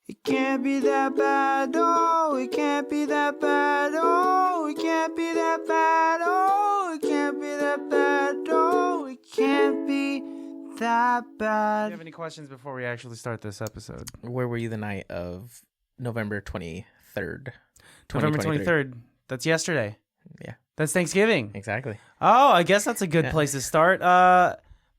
It can't be that bad, oh, it can't be that bad, oh, it can't be that bad, oh, it can't be that bad, oh, it can't be that bad. Do you have any questions before we actually start this episode? Where were you the night of November 23rd? November 23rd. That's yesterday. Yeah. That's Thanksgiving. Exactly. Oh, I guess that's a good place to start.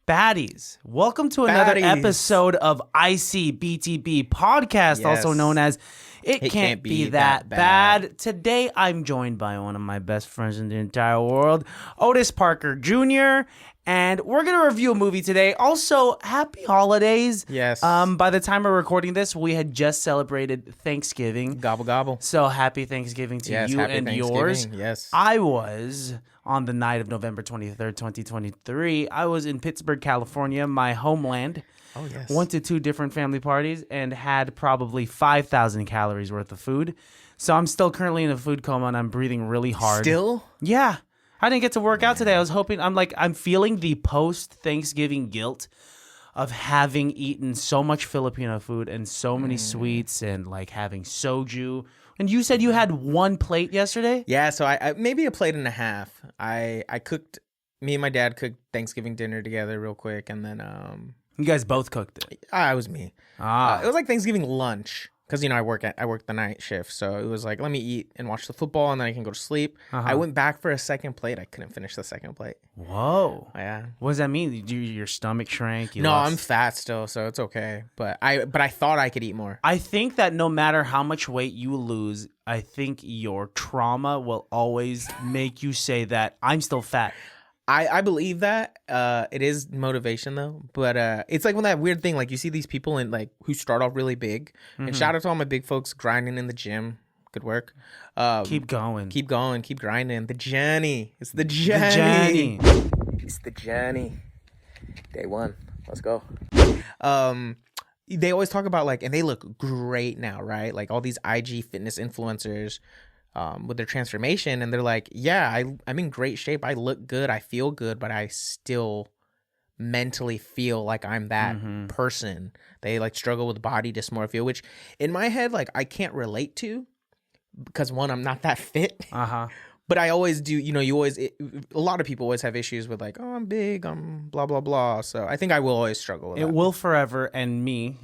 Baddies, welcome to another episode of ICBTB podcast, also known as It Can't Be That Bad. Today, I'm joined by one of my best friends in the entire world, Otis Parker Jr., and we're going to review a movie today. Also, happy holidays. Yes. By the time we're recording this, we had just celebrated Thanksgiving. Gobble, gobble. So happy Thanksgiving to you and yours. Yes. I was on the night of November 23rd, 2023. I was in Pittsburgh, California, my homeland. Oh, yes. Went to 2 different family parties and had probably 5,000 calories worth of food. So I'm still currently in a food coma and I'm breathing really hard. Still? Yeah. I didn't get to work out today. I was hoping, I'm feeling the post-Thanksgiving guilt of having eaten so much Filipino food and so many sweets and like having soju. And you said you had 1 plate yesterday? Yeah, so I maybe a plate and a half. I cooked, me and my dad cooked Thanksgiving dinner together real quick, and then You guys both cooked it? it was me. Ah. It was like Thanksgiving lunch. Because, I work the night shift, so it was like, let me eat and watch the football, and then I can go to sleep. I went back for a second plate. I couldn't finish the second plate. Whoa. Yeah. What does that mean? Your stomach shrank? I'm fat still, so it's okay. But I thought I could eat more. I think that no matter how much weight you lose, I think your trauma will always make you say that I'm still fat. I believe that. It is motivation though, but it's like when that weird thing, like you see these people in like who start off really big, and shout out to all my big folks grinding in the gym. Good work. Keep going. Keep grinding. The journey. It's the journey. It's the journey. Day 1. Let's go. They always talk about like, and they look great now, right? Like all these IG fitness influencers. With their transformation, and they're like, yeah, I'm in great shape. I look good. I feel good, but I still mentally feel like I'm that person. They like struggle with body dysmorphia, which in my head, like I can't relate to because 1, I'm not that fit. But I always do, a lot of people always have issues with like, oh, I'm big, I'm blah, blah, blah. So I think I will always struggle with that. It will forever. And me,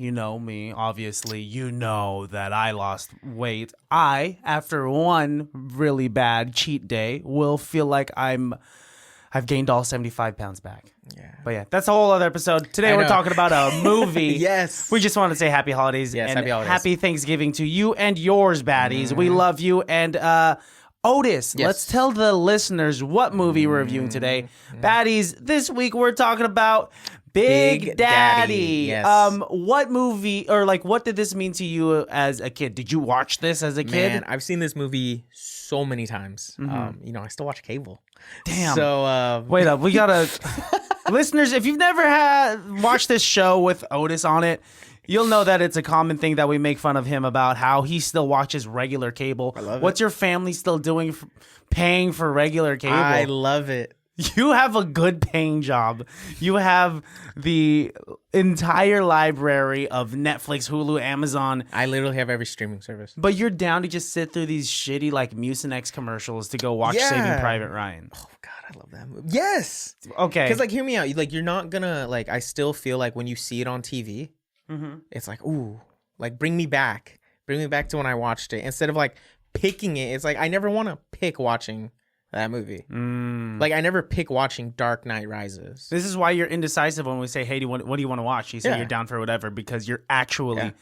obviously, that I lost weight. After 1 really bad cheat day, will feel like I've gained all 75 pounds back. Yeah. But yeah, that's a whole other episode. Today we're talking about a movie. Yes. We just want to say happy holidays. Yes, and happy holidays. Happy Thanksgiving to you and yours, baddies. We love you. And Otis, let's tell the listeners what movie we're reviewing today. Baddies, this week we're talking about Big Daddy. Yes. What movie, or like what did this mean to you as a kid? Did you watch this as a kid? Man, I've seen this movie so many times. I still watch cable. Damn. So wait up, we gotta listeners, if you've never watched this show with Otis on it, you'll know that it's a common thing that we make fun of him about how he still watches regular cable. I love What's your family still doing, paying for regular cable? I love it. You have a good paying job. You have the entire library of Netflix, Hulu, Amazon. I literally have every streaming service. But you're down to just sit through these shitty like Mucinex commercials to go watch Saving Private Ryan. Oh God, I love that movie. Yes. Okay. Because like, hear me out. Like, you're not gonna like. I still feel like when you see it on TV, it's like, ooh, like bring me back to when I watched it. Instead of like picking it, it's like I never want to pick watching that movie. Like I never pick watching Dark Knight Rises. This is why you're indecisive when we say, hey, what do you want to watch? You say you're down for whatever because you're actually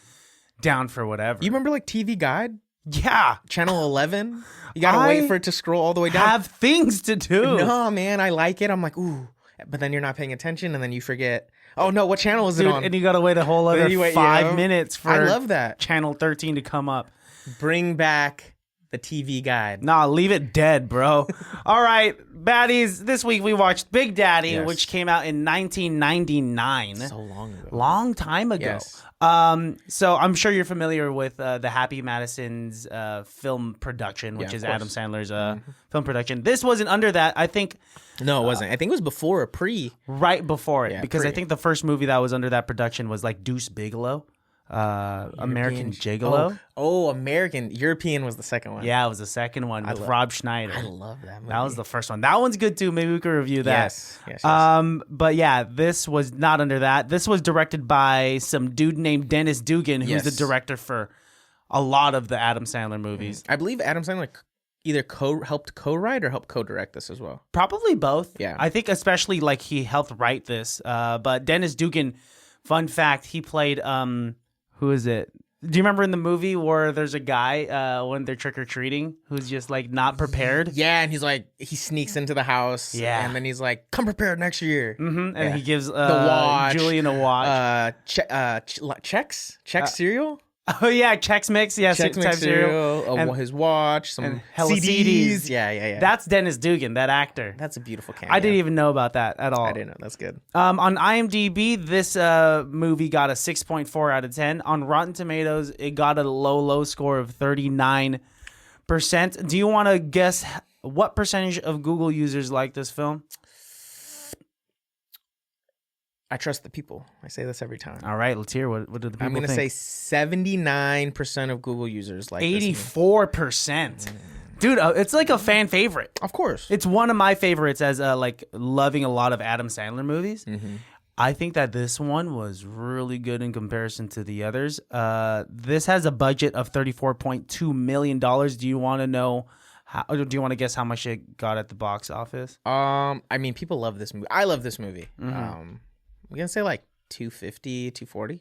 down for whatever. You remember like TV Guide? Yeah. Channel 11? You gotta wait for it to scroll all the way down. Have things to do. No, man, I like it. I'm like, ooh. But then you're not paying attention and then you forget. Oh, no, what channel is it on? And you gotta wait a whole other 5 minutes for I love that. Channel 13 to come up. Bring back the TV Guide. Nah, leave it dead, bro. All right, baddies. This week we watched Big Daddy, which came out in 1999. So long ago. Long time ago. Yes. So I'm sure you're familiar with the Happy Madison's film production, which is Adam Sandler's film production. This wasn't under that. I think. No, it wasn't. I think it was before or pre. Right before it, because pre. I think the first movie that was under that production was like Deuce Bigelow. American Gigolo. European was the second one. Yeah, it was the second one with Rob Schneider. I love that movie. That was the first one. That one's good too. Maybe we could review that. Yes. But yeah, this was not under that. This was directed by some dude named Dennis Dugan, who's the director for a lot of the Adam Sandler movies. I believe Adam Sandler either helped co-write or helped co-direct this as well. Probably both. Yeah. I think especially like he helped write this. But Dennis Dugan, fun fact, he played who is it? Do you remember in the movie where there's a guy when they're trick-or-treating who's just like not prepared? Yeah, and he's like, he sneaks into the house. Yeah. And then he's like, come prepared next year. Mm-hmm. And he gives the watch, Julian a watch. Chex cereal? Oh yeah, Chex Mix, yes, Chex Mix cereal, his watch, some CDs. Yeah. That's Dennis Dugan, that actor. That's a beautiful cameo. I didn't even know about that at all. I didn't know. That's good. On IMDb, this movie got a 6.4 out of 10. On Rotten Tomatoes, it got a low score of 39%. Do you want to guess what percentage of Google users like this film? I trust the people. I say this every time. All right, let's hear what do the people I'm going to say 79% of Google users like 84%. Dude, it's like a fan favorite. Of course. It's one of my favorites as like loving a lot of Adam Sandler movies. Mm-hmm. I think that this one was really good in comparison to the others. This has a budget of $34.2 million. Do you want to know do you want to guess how much it got at the box office? I mean, people love this movie. I love this movie. Mm-hmm. I'm going to say like 250, 240.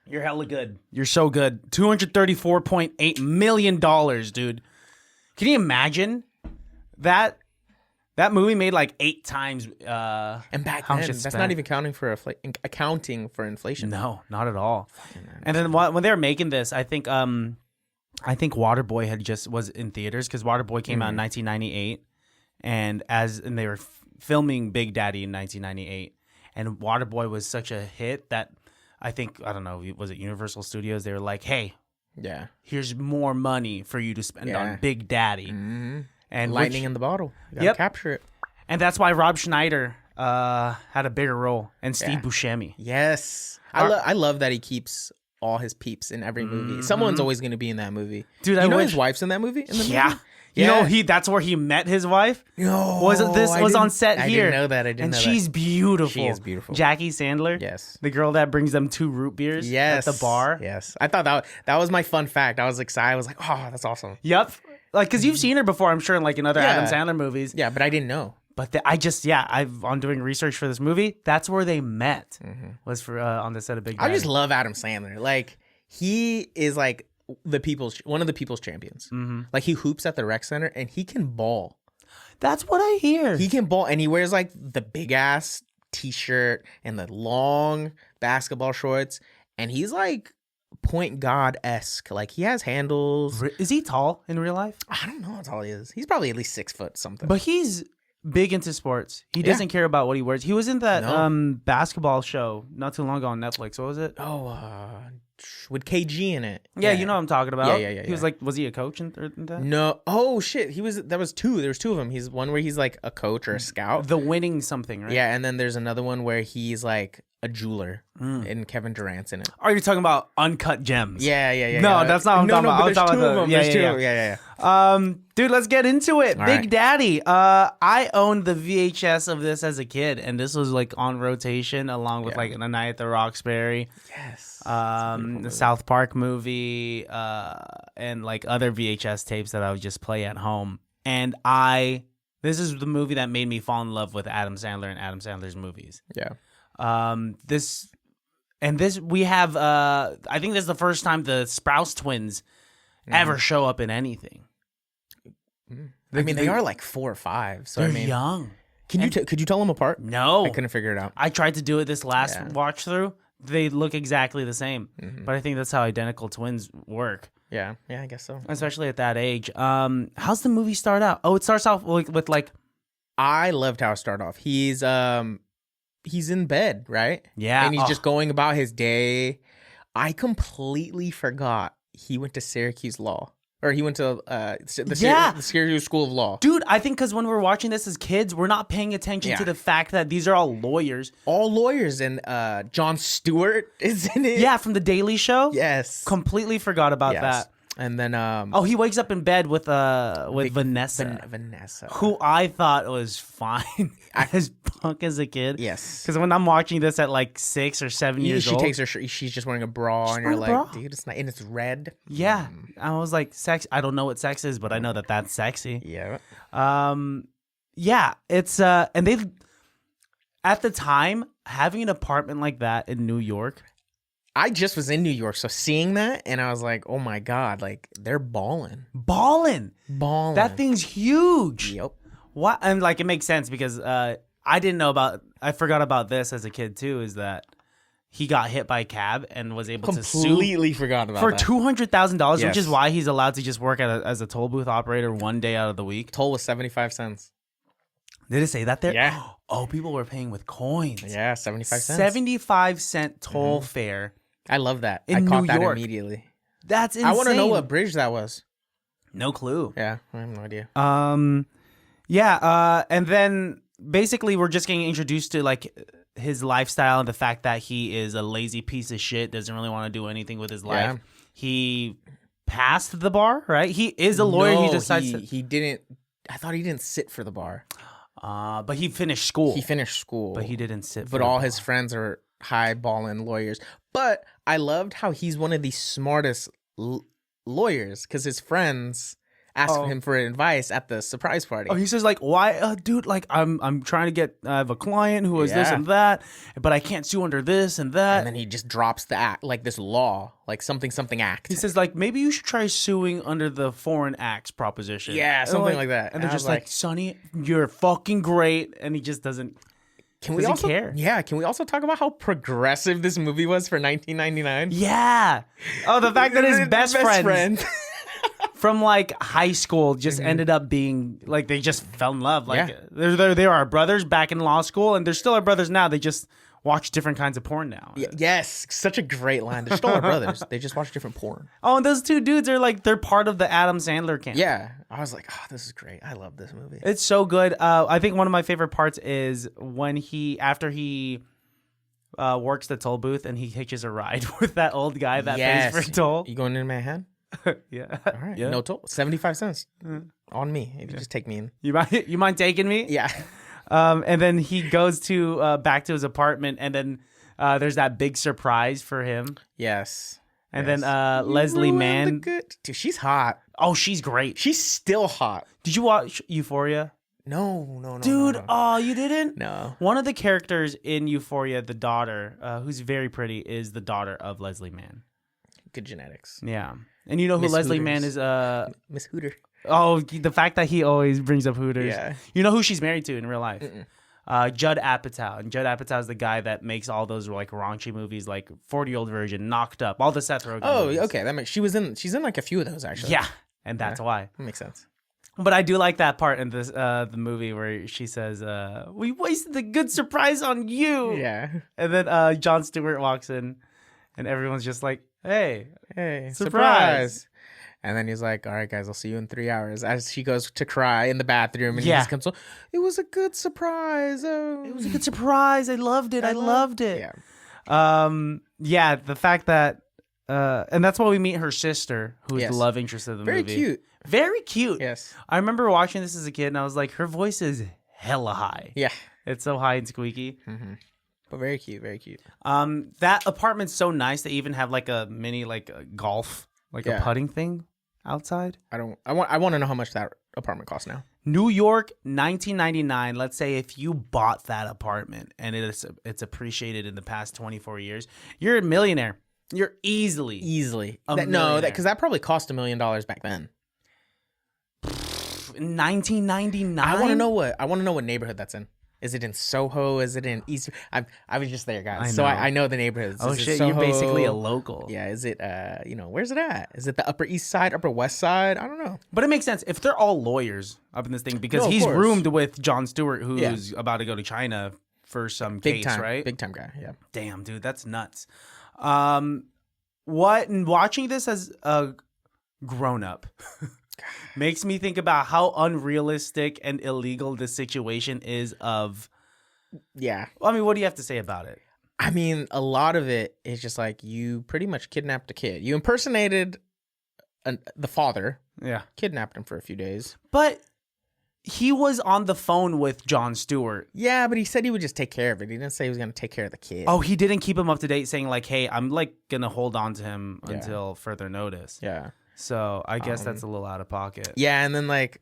You're hella good. You're so good. $234.8 million, dude. Can you imagine that? That movie made like 8 times. And back then, that's not even accounting for inflation. No, not at all. And then when they were making this, I think Waterboy was in theaters because Waterboy came out in 1998, and they were filming Big Daddy in 1998. And Waterboy was such a hit that I don't know, was it Universal Studios? They were like, hey, here's more money for you to spend on Big Daddy. Mm-hmm. And lightning in the bottle. You gotta capture it. And that's why Rob Schneider had a bigger role, and Steve Buscemi. Yes. I love that he keeps all his peeps in every movie. Mm-hmm. Someone's always going to be in that movie. Dude, his wife's in that movie? Movie? You know, that's where he met his wife. No, was on set here. I didn't know that. And she's beautiful. She is beautiful. Jackie Sandler. Yes. The girl that brings them 2 root beers at the bar. Yes. I thought that was my fun fact. I was excited. I was like, oh, that's awesome. Yep. Like, because you've seen her before, I'm sure, in like in other Adam Sandler movies. Yeah, but I didn't know. But I'm doing research for this movie. That's where they met. Mm-hmm. Was for on the set of Big Daddy. I just love Adam Sandler. Like, he is like one of the people's champions. Mm-hmm. Like, he hoops at the rec center and he can ball. That's what I hear. He can ball, and he wears like the big ass t-shirt and the long basketball shorts, and he's like point guard-esque. Like, he has handles. Is he tall in real life? I don't know how tall he is. He's probably at least 6 foot something. But he's big into sports. He doesn't care about what he wears. He was in that basketball show not too long ago on Netflix. What was it? With KG in it. Yeah, you know what I'm talking about. Yeah. He was like, was he a coach in that? No. Oh shit. There was 2 of them. He's one where he's like a coach or a scout. The winning something, right? Yeah, and then there's another one where he's like a jeweler, and Kevin Durant's in it. Are you talking about Uncut Gems? Yeah. No, that's not what I'm talking about. There's 2 of them. There's 2. Yeah. Dude, let's get into it. All Big right. Daddy. I owned the VHS of this as a kid, and this was like on rotation along with like A Night at the Roxbury. Yes. The South Park movie, and like other VHS tapes that I would just play at home. And this is the movie that made me fall in love with Adam Sandler and Adam Sandler's movies. Yeah. We have I think this is the first time the Sprouse twins ever show up in anything. I mean, they are like 4 or 5. So they're young. Could you tell them apart? No, I couldn't figure it out. I tried to do it this last watch through. They look exactly the same, but I think that's how identical twins work. Yeah, I guess so. Especially at that age. How's the movie start out? Oh, it starts off with like. I loved how it started off. He's in bed, right? Yeah, and he's just going about his day. I completely forgot he went to Syracuse Law. Or he went to the Kangaroo School of Law. Dude, I think because when we're watching this as kids, we're not paying attention to the fact that these are all lawyers. All lawyers, and Jon Stewart is in it. Yeah, from The Daily Show. Yes. Completely forgot about that. And then he wakes up in bed with Vanessa. Vanessa. Who I thought was fine as punk as a kid. Yes. Because when I'm watching this at like 6 or 7 years old. She takes her shirt, she's just wearing a bra, and you're like, dude, it's not, and it's red. Yeah. I was like, sex. I don't know what sex is, but I know that that's sexy. Yeah. Yeah, it's and they've at the time having an apartment like that in New York. I just was in New York, so seeing that, and I was like, oh my God, like, they're balling. That thing's huge. Yep. What? And like, it makes sense because I forgot about this as a kid too, is that he got hit by a cab and was able to sue. Completely forgot about for that. $200,000, which is why he's allowed to just work as a toll booth operator one day out of the week. Toll was 75 cents. Did it say that there? Yeah. Oh, people were paying with coins. Yeah, 75 cents. 75-cent toll fare. I love that. In I caught New that York. immediately. That's insane. I want to know what bridge that was. No clue. Yeah, I have no idea. And then basically we're just getting introduced to like his lifestyle and the fact that he is a lazy piece of shit, doesn't really want to do anything with his life. Yeah. He passed the bar, right? He is a lawyer. No, he decides he didn't. I thought he didn't sit for the bar. But he finished school. But he didn't sit for But the all bar. his friends are high-balling lawyers. But I loved how he's one of the smartest lawyers because his friends asked him for advice at the surprise party. Oh, he says like, "Why, dude? Like, I'm trying to get. I have a client who has this and that, but I can't sue under this and that." And then he just drops the act, like this law, like something act. He says like, maybe you should try suing under the Foreign Acts proposition. Yeah, something like that. And they're just like, "Sonny, you're fucking great," and he just doesn't. Can we also care? Yeah. Can we also talk about how progressive this movie was for 1999? Yeah. Oh, the fact that his best friend from like high school just ended up being like they just fell in love. Like they are brothers back in law school, and they're still our brothers now. They just watch different kinds of porn now. Yes, such a great line. They're still our brothers. They just watch different porn. Oh, and those two dudes are like they're part of the Adam Sandler camp. Yeah, I was like, oh, this is great. I love this movie. It's so good. I think one of my favorite parts is when after he works the toll booth and he hitches a ride with that old guy that pays for toll. You going in Manhattan? Yeah. All right. Yeah. No toll. 75 cents on me. If you just take me in. You mind taking me? Yeah. And then he goes to back to his apartment, and then there's that big surprise for him. Yes. And then Leslie Mann. Dude, she's hot. Oh, she's great. She's still hot. Did you watch Euphoria? No. Dude, no. oh, you didn't? No. One of the characters in Euphoria, the daughter, who's very pretty, is the daughter of Leslie Mann. Good genetics. Yeah. And you know who Leslie Mann is? Miss Hooter. Oh, the fact that he always brings up Hooters. Yeah. You know who she's married to in real life? Judd Apatow. And Judd Apatow is the guy that makes all those like raunchy movies, like 40-Year-Old Virgin, Knocked Up, all the Seth Rogen movies. Okay. She's in like a few of those actually. Yeah, and that's why. That makes sense. But I do like that part in this the movie where she says, "We wasted a good surprise on you." Yeah. And then Jon Stewart walks in, and everyone's just like, "Hey, surprise!" And then he's like, "All right, guys, I'll see you in 3 hours." As she goes to cry in the bathroom, and he just comes, "It was a good surprise. Oh. It was a good surprise. I loved it. I loved it." Yeah. The fact that, and that's why we meet her sister, who is the love interest of the movie. Very cute. Very cute. Yes. I remember watching this as a kid, and I was like, her voice is hella high. Yeah. It's so high and squeaky. Mm-hmm. But very cute. Very cute. That apartment's so nice. They even have like a mini like a golf, like a putting thing outside. I want to know how much that apartment costs now. New York, 1999. Let's say if you bought that apartment and it's appreciated in the past 24 years, you're a millionaire. You're easily a millionaire. Because that probably cost $1 million back then. 1999. I want to know what neighborhood that's in. Is it in Soho? Is it in East? I was just there, guys. I know the neighborhoods. Oh shit, you're basically a local. Yeah. Is it where's it at? Is it the Upper East Side, Upper West Side? I don't know. But it makes sense if they're all lawyers up in this thing because he's roomed with Jon Stewart, who's about to go to China for some case, right? Big time guy. Yeah. Damn, dude, that's nuts. Watching this as a grown up. Makes me think about how unrealistic and illegal this situation is of... Yeah. I mean, what do you have to say about it? I mean, a lot of it is just like you pretty much kidnapped a kid. You impersonated the father. Yeah. Kidnapped him for a few days. But he was on the phone with Jon Stewart. Yeah, but he said he would just take care of it. He didn't say he was going to take care of the kid. Oh, he didn't keep him up to date saying like, hey, I'm like going to hold on to him until further notice. Yeah. So I guess that's a little out of pocket. Yeah, and then like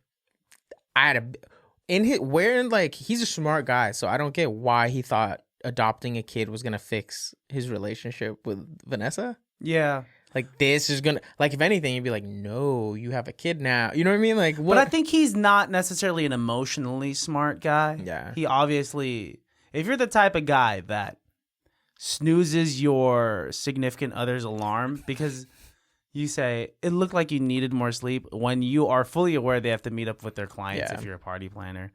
he's a smart guy, so I don't get why he thought adopting a kid was gonna fix his relationship with Vanessa. Yeah. Like this is gonna, like, if anything, you'd be like, no, you have a kid now. You know what I mean? Like, what? But I think he's not necessarily an emotionally smart guy. Yeah. He obviously, if you're the type of guy that snoozes your significant other's alarm because you say, it looked like you needed more sleep when you are fully aware they have to meet up with their clients if you're a party planner,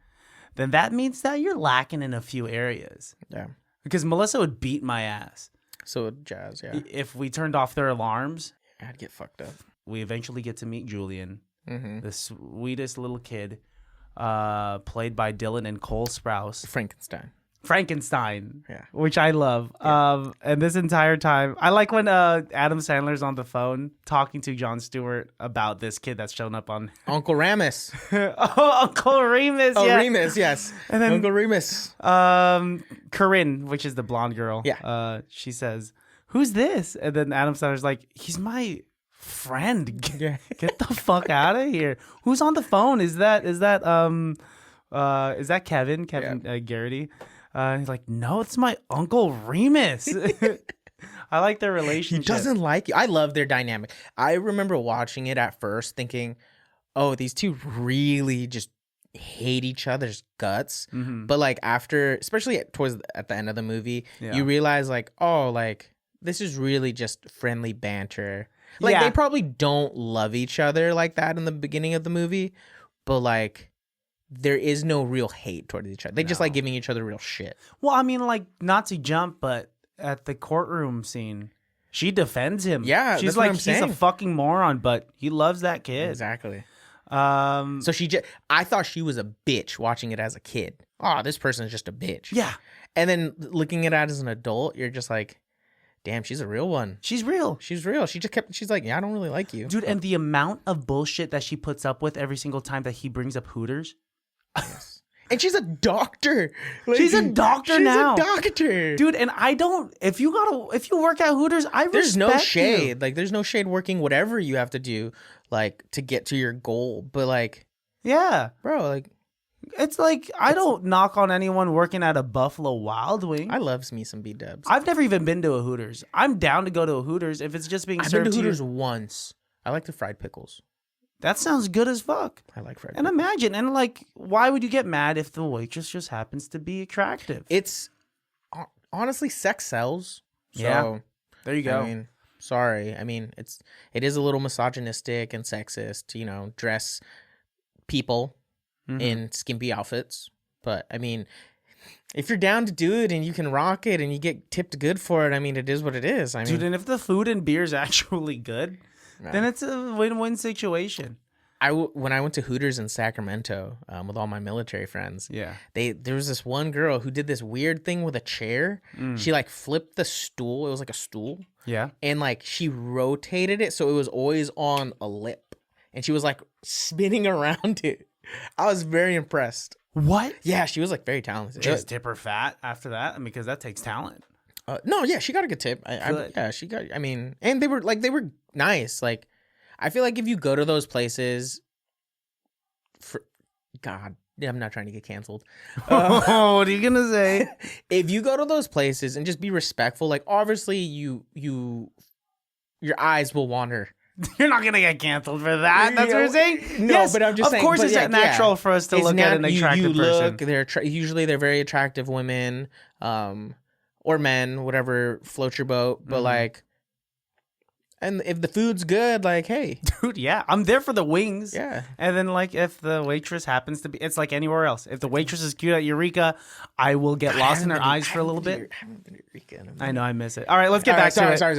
then that means that you're lacking in a few areas. Yeah. Because Melissa would beat my ass. So would Jazz, yeah. If we turned off their alarms. I'd get fucked up. We eventually get to meet Julian, the sweetest little kid, played by Dylan and Cole Sprouse. Frankenstein, yeah, which I love. Yeah. And this entire time, I like when Adam Sandler's on the phone talking to Jon Stewart about this kid that's shown up on Uncle Ramus. Uncle Remus. Oh, yeah. Remus, yes. And then Uncle Remus. Corinne, which is the blonde girl. Yeah. She says, "Who's this?" And then Adam Sandler's like, "He's my friend. Get the fuck out of here. Who's on the phone? Is that Kevin? Garrity?" He's like, "No, it's my Uncle Remus." I like their relationship. He doesn't like you. I love their dynamic. I remember watching it at first thinking, oh, these two really just hate each other's guts. Mm-hmm. But like after, especially at the end of the movie, you realize like, oh, like this is really just friendly banter. Like they probably don't love each other like that in the beginning of the movie, but like there is no real hate towards each other. They just like giving each other real shit. Well, I mean, like, not to jump, but at the courtroom scene, she defends him. Yeah, she's like, he's a fucking moron, but he loves that kid. Exactly. So I thought she was a bitch watching it as a kid. Oh, this person is just a bitch. Yeah. And then looking at it as an adult, you're just like, damn, she's a real one. She's real. She's real. She's like, yeah, I don't really like you. Dude, and the amount of bullshit that she puts up with every single time that he brings up Hooters. Yes. And she's a doctor. Like, she's a doctor now. She's a doctor. Dude, and I don't, if you work at Hooters, there's no shade. You. Like, there's no shade working whatever you have to do, like, to get to your goal. But, like, yeah. Bro, like, it's like, I don't knock on anyone working at a Buffalo Wild Wing. I loves me some B-dubs. I've never even been to a Hooters. I'm down to go to a Hooters if it's just being served to you. I've been to Hooters once. I like the fried pickles. That sounds good as fuck. I like fried and pickles. Imagine, and like, why would you get mad if the waitress just happens to be attractive? It's, honestly, sex sells. So, yeah. There you go. I mean, sorry. I mean, it is a little misogynistic and sexist to, dress people in skimpy outfits. But, I mean, if you're down to do it and you can rock it and you get tipped good for it, I mean, it is what it is. Dude, and if the food and beer is actually good, then it's a win-win situation. When I went to Hooters in Sacramento with all my military friends, there was this one girl who did this weird thing with a chair. She like flipped the stool. It was like a stool. Yeah. And like she rotated it so it was always on a lip. And she was like spinning around it. I was very impressed. What? Yeah, she was like very talented. Just tip her fat after that? Because that takes talent. No, yeah, she got a good tip. She got. I mean, and they were nice. Like, I feel like if you go to those places, God, I'm not trying to get canceled. What are you gonna say? If you go to those places and just be respectful, like obviously your eyes will wander. You're not gonna get canceled for that. That's what you're saying. No, yes, but I'm just saying. Of course, it's natural for us to look at an attractive person. Usually they're very attractive women. Or men, whatever floats your boat. But like, And if the food's good, like, hey. Dude, yeah. I'm there for the wings. Yeah. And then, like, if the waitress happens to be... It's like anywhere else. If the waitress is cute at Eureka, I will get lost in her eyes for a little bit. I haven't been to Eureka in a minute. I know, I miss it. All right, let's get back to it. Sorry.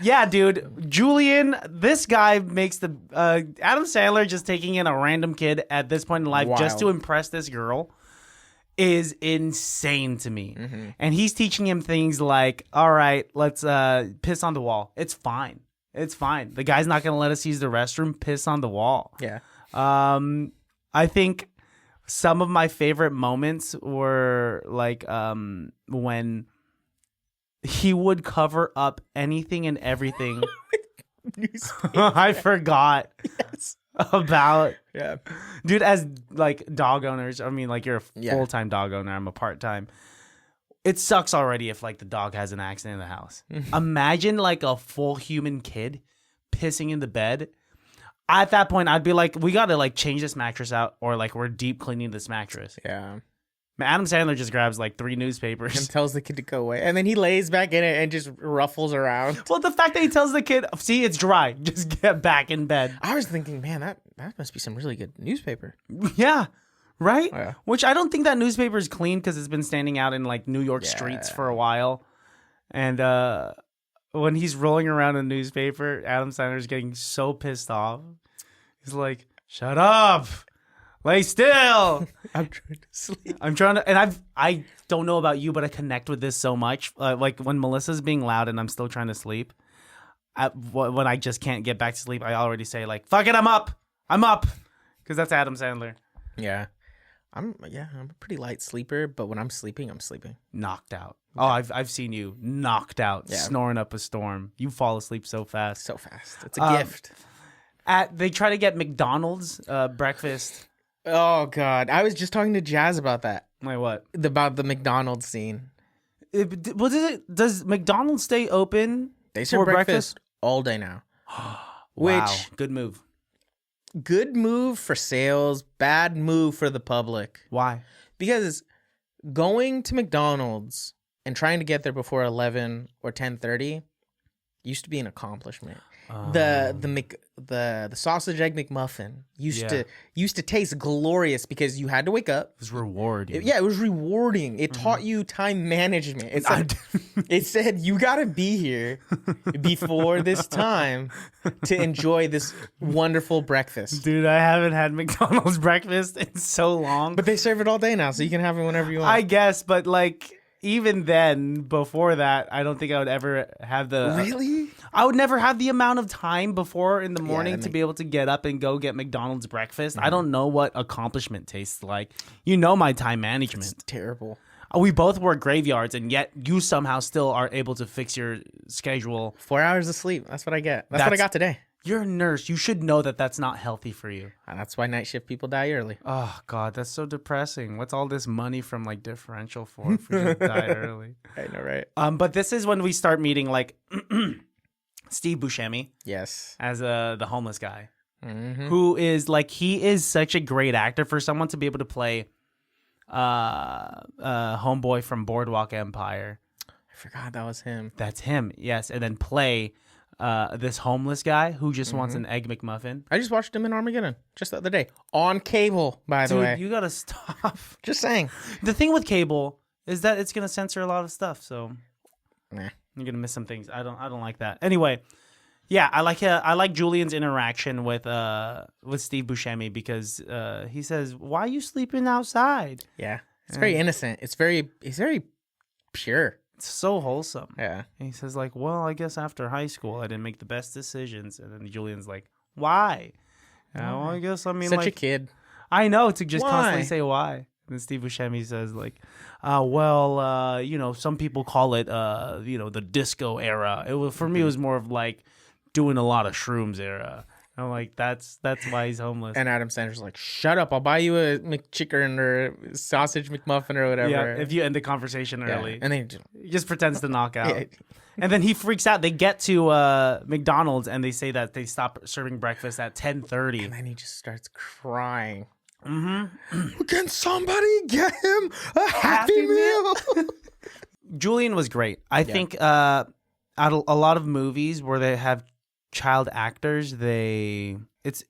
Yeah, dude. Julian, this guy makes the... Adam Sandler just taking in a random kid at this point in life just to impress this girl is insane to me. Mm-hmm. And he's teaching him things like, all right, let's piss on the wall. It's fine. It's fine. The guy's not going to let us use the restroom. Piss on the wall. Yeah. I think some of my favorite moments were like when he would cover up anything and everything. I forgot. Yes. About dude, as like dog owners, I mean, like you're a full-time dog owner, I'm a part-time. It sucks already if like the dog has an accident in the house. Imagine like a full human kid pissing in the bed. At that point I'd be like, we gotta like change this mattress out, or like we're deep cleaning this mattress. Yeah. Adam Sandler just grabs like 3 newspapers and tells the kid to go away, and then he lays back in it and just ruffles around. Well, the fact that he tells the kid, see, it's dry, just get back in bed. I was thinking, man, that must be some really good newspaper. Yeah, right? Oh, yeah. Which I don't think that newspaper is clean because it's been standing out in like New York streets for a while. And when he's rolling around a newspaper, Adam Sandler's getting so pissed off. He's like, shut up. Lay still. I'm trying to sleep. And I don't know about you, but I connect with this so much. Like when Melissa's being loud and I'm still trying to sleep, when I just can't get back to sleep, I already say like, fuck it, I'm up. Because that's Adam Sandler. Yeah. I'm a pretty light sleeper, but when I'm sleeping, I'm sleeping. Knocked out. Oh, I've seen you knocked out, snoring up a storm. You fall asleep so fast. So fast. It's a gift. They try to get McDonald's breakfast. Oh, God. I was just talking to Jazz about that. Like what? About the McDonald's scene. Does McDonald's stay open? They serve breakfast all day now. Wow. Good move. Good move for sales. Bad move for the public. Why? Because going to McDonald's and trying to get there before 11 or 10:30 used to be an accomplishment. The sausage egg McMuffin used to taste glorious because you had to wake up. It was rewarding. It was rewarding. It taught you time management. It said you got to be here before this time to enjoy this wonderful breakfast. Dude, I haven't had McDonald's breakfast in so long. But they serve it all day now, so you can have it whenever you want. I guess, but like even then, before that, I don't think I would ever have the... Really? I would never have the amount of time before in the morning to be able to get up and go get McDonald's breakfast. I don't know what accomplishment tastes like. You know my time management. It's terrible. We both work graveyards, and yet you somehow still are able to fix your schedule. 4 hours of sleep. That's what I get. That's what I got today. You're a nurse. You should know that that's not healthy for you. And that's why night shift people die early. Oh, God, that's so depressing. What's all this money from, like, differential for if we just die early? I know, right? But this is when we start meeting, like, Steve Buscemi. Yes. As the homeless guy. Mm-hmm. Who is, like, he is such a great actor for someone to be able to play homeboy from Boardwalk Empire. I forgot that was him. That's him, yes. And then play... this homeless guy who just wants an Egg McMuffin. I just watched him in Armageddon just the other day on cable, by the way. You gotta stop. Just saying. The thing with cable is that it's gonna censor a lot of stuff, so nah. You're gonna miss some things. I don't like that. Anyway, yeah, I like Julian's interaction with Steve Buscemi because he says, "Why are you sleeping outside?" Yeah, it's very innocent. He's very pure. It's so wholesome. Yeah. And he says, like, well, I guess after high school, I didn't make the best decisions. And then Julian's like, why? Well, I guess, I mean, such like... a kid. I know, to just constantly say why. And then Steve Buscemi says, like, some people call it, the disco era. For me, it was more of, like, doing a lot of shrooms era. I'm like, that's why he's homeless. And Adam Sandler's like, shut up, I'll buy you a McChicken or sausage McMuffin or whatever. Yeah, if you end the conversation early. And then he just pretends to knock out. And then he freaks out. They get to McDonald's and they say that they stop serving breakfast at 10:30. And then he just starts crying. Mm-hmm. Can somebody get him a Happy Meal? Julian was great. I think a lot of movies where they have child actors, they're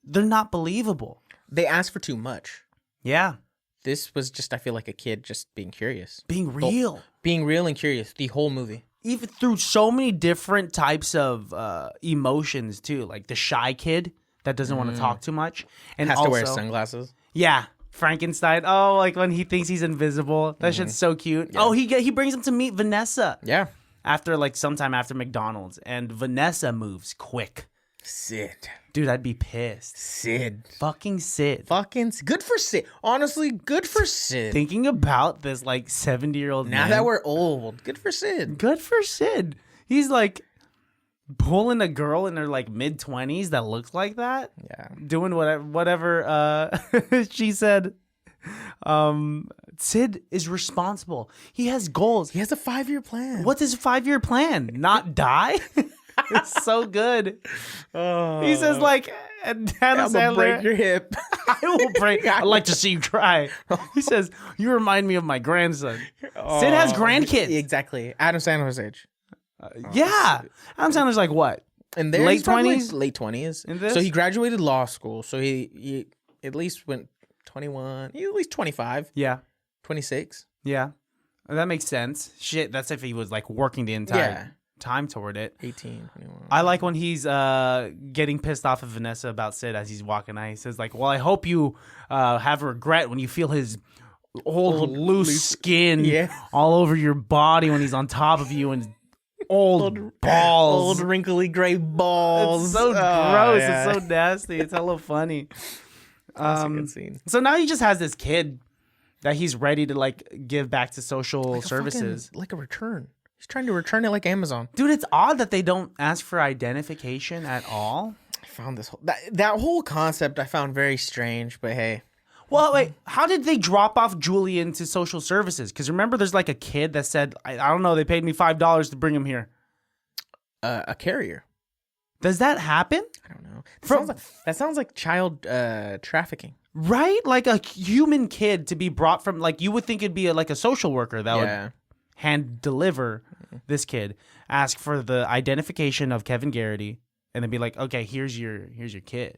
not believable. They ask for too much. Yeah. This was just, I feel like, a kid just being curious. Being real. Being real and curious the whole movie. Even through so many different types of emotions, too. Like the shy kid that doesn't want to talk too much. And Has also, to wear sunglasses. Yeah. Frankenstein. Oh, like when he thinks he's invisible. That shit's so cute. Yeah. Oh, he brings him to meet Vanessa. Yeah. After sometime after McDonald's. And Vanessa moves quick. Sid. Dude, I'd be pissed. Sid. Fucking Sid. Good for Sid. Honestly, good for Sid. Thinking about this 70-year-old now man. That we're old. Good for Sid. Good for Sid. He's pulling a girl in her mid-20s that looks like that. Yeah. Doing whatever she said. Sid is responsible. He has goals. He has a 5-year plan. What's his 5-year plan? Not die? It's so good. Oh. He says Adam Sandler, break your hip. I will break. I'd like to see you cry. He says, you remind me of my grandson. Sid has grandkids. Exactly. Adam Sandler's age. Yeah. Adam Sandler's what? In their late 20s? Late 20s. In this? So he graduated law school. So he at least went 21. He at least 25. Yeah. 26. Yeah. That makes sense. Shit, that's if he was working the entire time toward it. 18, 21. I like when he's getting pissed off at Vanessa about Sid as he's walking out. He says well, I hope you have regret when you feel his old loose skin all over your body when he's on top of you and old balls. Old wrinkly gray balls. It's so gross. Yeah. It's so nasty. It's hella funny. That's a good scene. So now he just has this kid that he's ready to give back to social services. A return. He's trying to return it like Amazon. Dude, it's odd that they don't ask for identification at all. I found that whole concept I found very strange, but hey. Well, wait, how did they drop off Julian to social services? Because remember, there's a kid that said, I don't know, they paid me $5 to bring him here. A carrier. Does that happen? I don't know. That sounds like child trafficking. Right? Like a human kid to be brought from, you would think it'd be a social worker that would hand deliver this kid, ask for the identification of Kevin Garrity, and then be like, okay, here's your kid.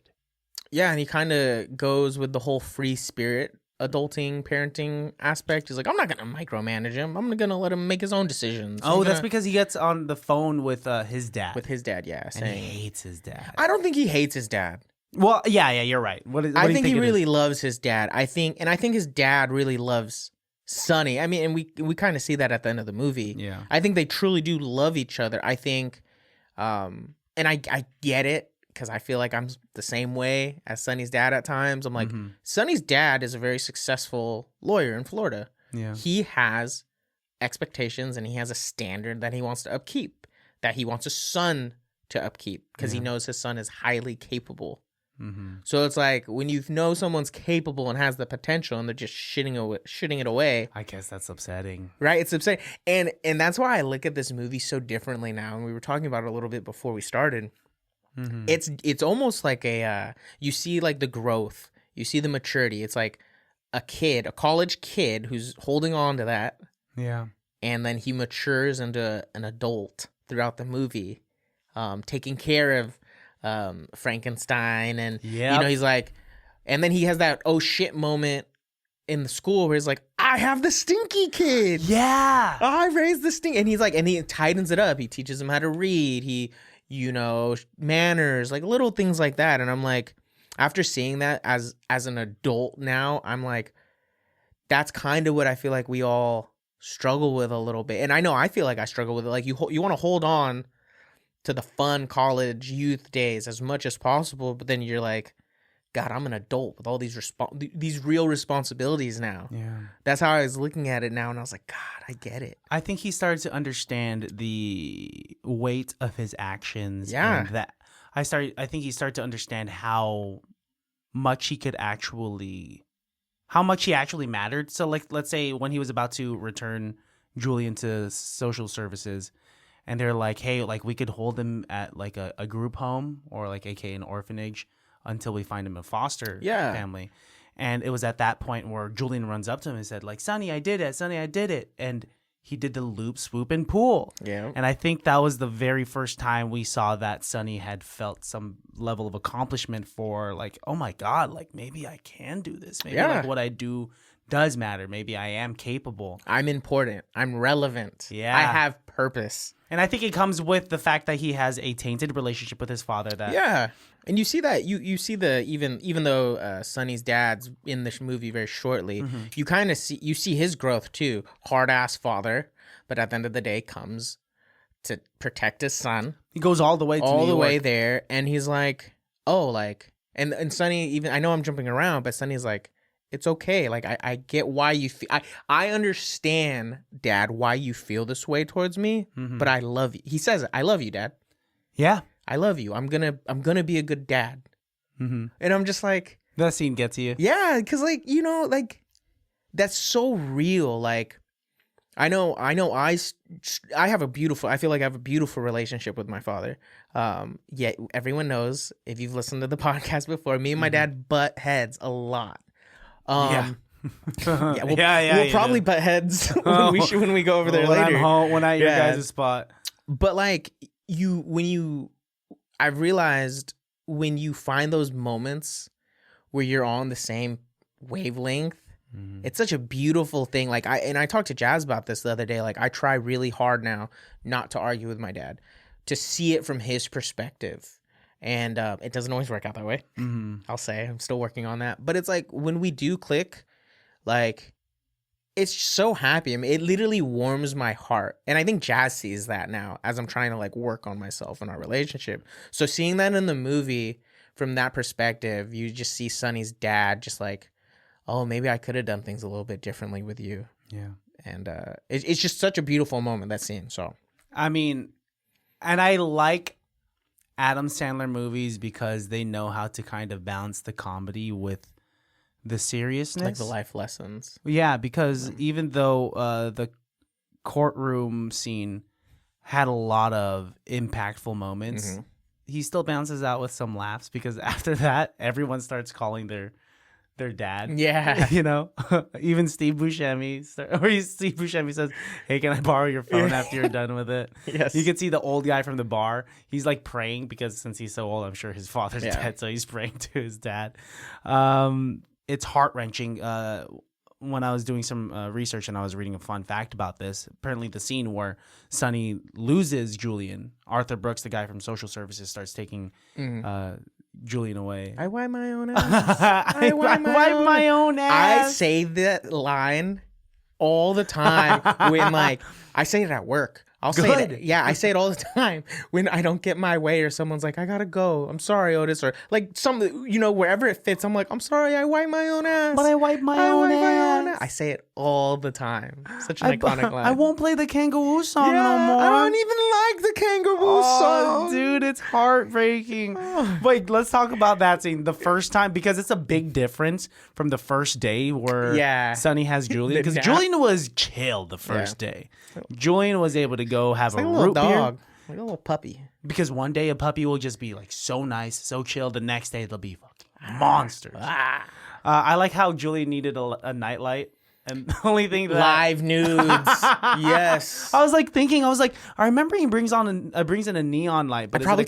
Yeah, and he kind of goes with the whole free spirit adulting parenting aspect. He's like, I'm not gonna micromanage him. I'm gonna let him make his own decisions. That's because he gets on the phone with his dad. With his dad, yeah, and he hates his dad. I don't think he hates his dad. Well, yeah, you're right. I think he really loves his dad. I think his dad really loves Sonny. I mean, and we kind of see that at the end of the movie. Yeah. I think they truly do love each other. I think, and I get it because I feel like I'm the same way as Sonny's dad at times. I'm like, Sonny's dad is a very successful lawyer in Florida. Yeah. He has expectations and he has a standard that he wants to upkeep, that he wants his son to upkeep because he knows his son is highly capable. Mm-hmm. So it's like when you know someone's capable and has the potential and they're just shitting it away. I guess that's upsetting. Right? It's upsetting. And that's why I look at this movie so differently now. And we were talking about it a little bit before we started. Mm-hmm. It's almost like you see the growth. You see the maturity. It's like a college kid who's holding on to that. Yeah. And then he matures into an adult throughout the movie, taking care of Frankenstein, and he's like, and then he has that oh shit moment in the school where he's like, I have the stinky kid. Yeah, I raised the stink, and he's like, and he tightens it up. He teaches him how to read. He, manners, little things like that. And I'm like, after seeing that as an adult now, I'm like, that's kind of what I feel like we all struggle with a little bit. And I know I feel like I struggle with it. You want to hold on to the fun college youth days as much as possible, but then you're like, God, I'm an adult with all these real responsibilities now. Yeah, that's how I was looking at it now, and I was like, God, I get it. I think he started to understand the weight of his actions. Yeah, and I think he started to understand how much he actually mattered. So, let's say when he was about to return Julian to social services. And they're like, hey, we could hold him at a group home or aka an orphanage until we find him a foster family. And it was at that point where Julian runs up to him and said, Sonny, I did it. Sonny, I did it. And he did the loop, swoop, and pool. Yeah. And I think that was the very first time we saw that Sonny had felt some level of accomplishment for like, oh my God, like maybe I can do this. Maybe like what I do does matter. Maybe I am capable. I'm important. I'm relevant. Yeah. I have purpose. And I think it comes with the fact that he has a tainted relationship with his father. That And you see that you see the even though Sonny's dad's in this movie very shortly, you kind of see his growth too. Hard ass father, but at the end of the day comes to protect his son. He goes all the way to New York. Way there, and he's like, oh, like, and Sonny even, I know I'm jumping around, but Sonny's like, it's okay. Like I get why you feel. I understand, Dad, why you feel this way towards me, but I love you. He says it. I love you, Dad. Yeah. I love you. I'm gonna be a good dad. And I'm just like, that scene gets you. Yeah, because like, you know, like that's so real. Like I know I have a beautiful, I feel like I have a beautiful relationship with my father. Yet everyone knows, if you've listened to the podcast before, me and my dad butt heads a lot. We'll probably butt heads when we go over there later. When I your guys' spot. But like I've realized when you find those moments where you're on the same wavelength, it's such a beautiful thing. Like I talked to Jazz about this the other day. Like I try really hard now not to argue with my dad, to see it from his perspective. And it doesn't always work out that way. I'll say I'm still working on that. But it's like when we do click, like it's so happy. I mean, it literally warms my heart. And I think Jazz sees that now as I'm trying to like work on myself and our relationship. So seeing that in the movie from that perspective, you just see Sonny's dad just like, oh, maybe I could have done things a little bit differently with you. Yeah. And it's just such a beautiful moment, that scene. So, I mean, and I like Adam Sandler movies because they know how to kind of balance the comedy with the seriousness, like the life lessons. Yeah, because even though the courtroom scene had a lot of impactful moments, he still bounces out with some laughs, because after that, everyone starts calling their dad. Yeah. You know, even Steve Buscemi says, hey, can I borrow your phone after you're done with it? Yes. You can see the old guy from the bar. He's like praying, because since he's so old, I'm sure his father's dead. So he's praying to his dad. It's heart-wrenching. When I was doing some research and I was reading a fun fact about this, apparently the scene where Sonny loses Julian, Arthur Brooks, the guy from Social Services, starts taking Julian away. I wipe my own ass. I wipe my own ass. I say that line all the time when like I say it at work. I'll say it. Yeah, I say it all the time when I don't get my way or someone's like, I gotta go. I'm sorry, Otis. Or like some, you know, wherever it fits, I'm like, I'm sorry, I wipe my own ass. But I wipe my own ass. I say it all the time. Such an iconic line. I won't play the Kangaroo Song no more. I don't even like the Kangaroo Song. Dude, it's heartbreaking. Wait, let's talk about that scene. The first time, because it's a big difference from the first day where Sonny has Julian. Because Julian was chill the first day. Julian was able to go have a root dog. beer. Like a little puppy. Because one day a puppy will just be like so nice, so chill. The next day they'll be fucking monsters. I like how Julian needed a nightlight. And the only thing that live nudes, yes. I was like, I remember he brings in a neon light, but I probably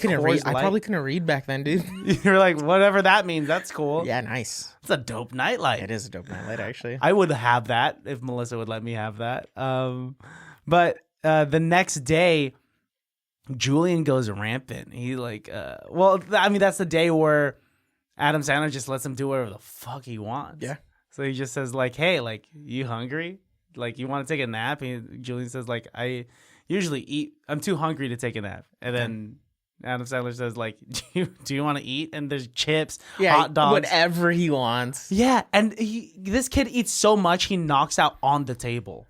couldn't read back then, dude. You're like, whatever that means, that's cool. Yeah, nice. It's a dope nightlight. It is a dope nightlight, actually. I would have that if Melissa would let me have that. But the next day, Julian goes rampant. He that's the day where Adam Sandler just lets him do whatever the fuck he wants. Yeah. So he just says like, hey, like, you hungry? Like, you want to take a nap? And Julian says like, I usually eat. I'm too hungry to take a nap. And then Adam Sandler says like, do you want to eat? And there's chips, hot dogs. Whatever he wants. Yeah. And this kid eats so much, he knocks out on the table.